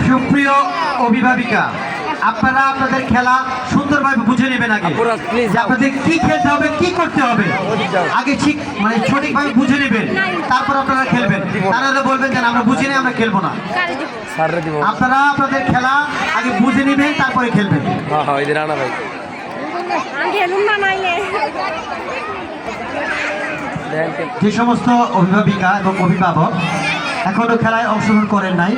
সুপ্রিয় অভিভাবিকা, আপনারা আপনাদের খেলা সুন্দরভাবে বুঝে নেবেন আগে, যে আপনাদের কি খেলতে হবে, কি করতে হবে আগে ঠিক মানে সঠিকভাবে বুঝে নেবেন, তারপর আপনারা খেলবেন। তারা বলবেন যে আমরা বুঝি না, আমরা খেলবো না। আপনারা আপনাদের খেলা আগে বুঝে নেবেন, তারপরে খেলবেন। যে সমস্ত অভিভাবিকা এবং অভিভাবক এখনো খেলায় অংশগ্রহণ করেন নাই,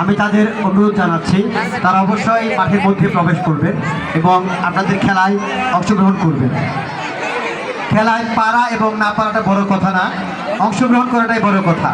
আমি তাদের অনুরোধ জানাচ্ছি তারা অবশ্যই মাঠের মধ্যে প্রবেশ করবেন এবং আপনাদের খেলায় অংশগ্রহণ করবেন। খেলায় পারা এবং না পারাটা বড় কথা না, অংশগ্রহণ করাটাই বড় কথা।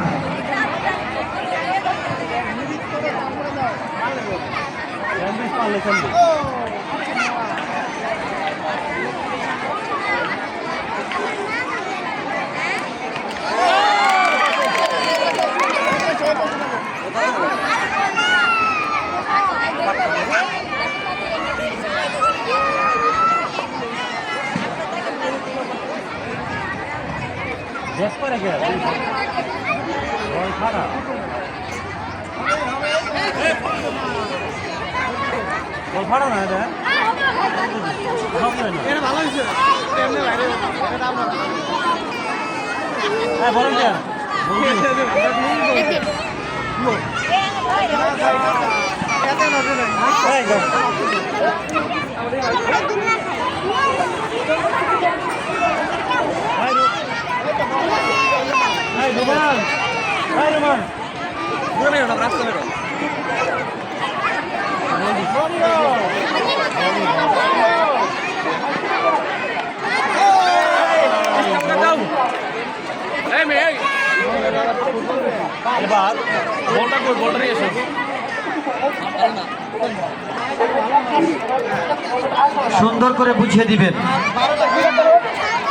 সুন্দর করে বুঝিয়ে দিবেন।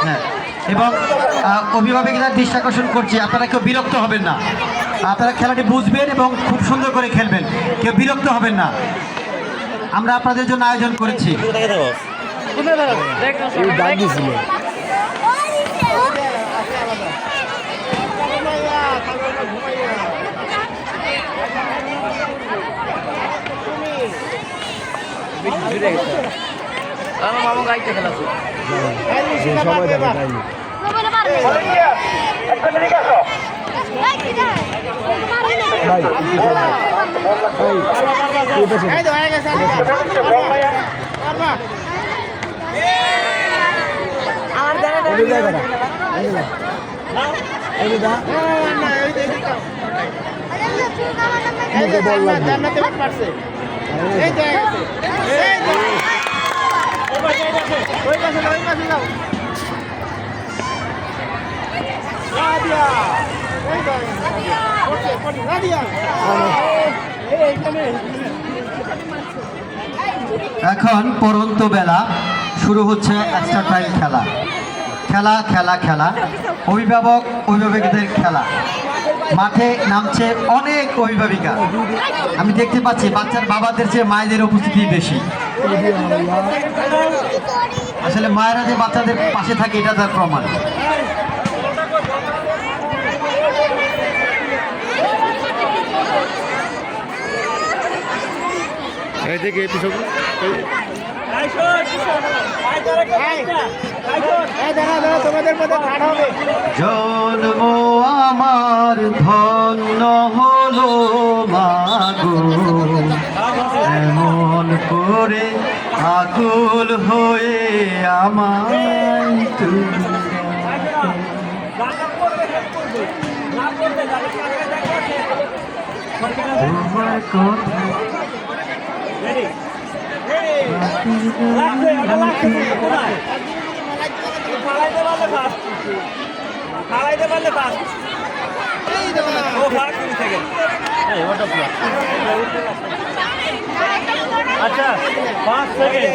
হ্যাঁ, এবং অভিভাবকরা দৃষ্টি আকর্ষণ করছি, আপনারা কেউ বিরক্ত হবেন না। আপনারা খেলাটি বুঝবেন এবং খুব সুন্দর করে খেলবেন, কেউ বিরক্ত হবেন না। আমরা আপনাদের জন্য আয়োজন করেছি। মামা গাইতে খেলা এখন পরন্ত বেলা শুরু হচ্ছে এক্সট্রা টাইম খেলা। খেলা খেলা খেলা অভিভাবকদের খেলা। মাঠে নামছে অনেক অভিভাবিকা, আমি দেখতে পাচ্ছি বাচ্চার বাবাদের চেয়ে মায়েদের উপস্থিতি বেশি। আসলে মায়েরা যে বাচ্চাদের পাশে থাকে এটা তার প্রমাণ। জন্ম আমার ধন্য হলো মাগো, এমন করে আকুল হয়ে আমায় তুমি তোমার কথা আচ্ছা 5 সেকেন্ড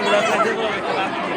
পোলাপানগুলো আছে, যে পোলাপান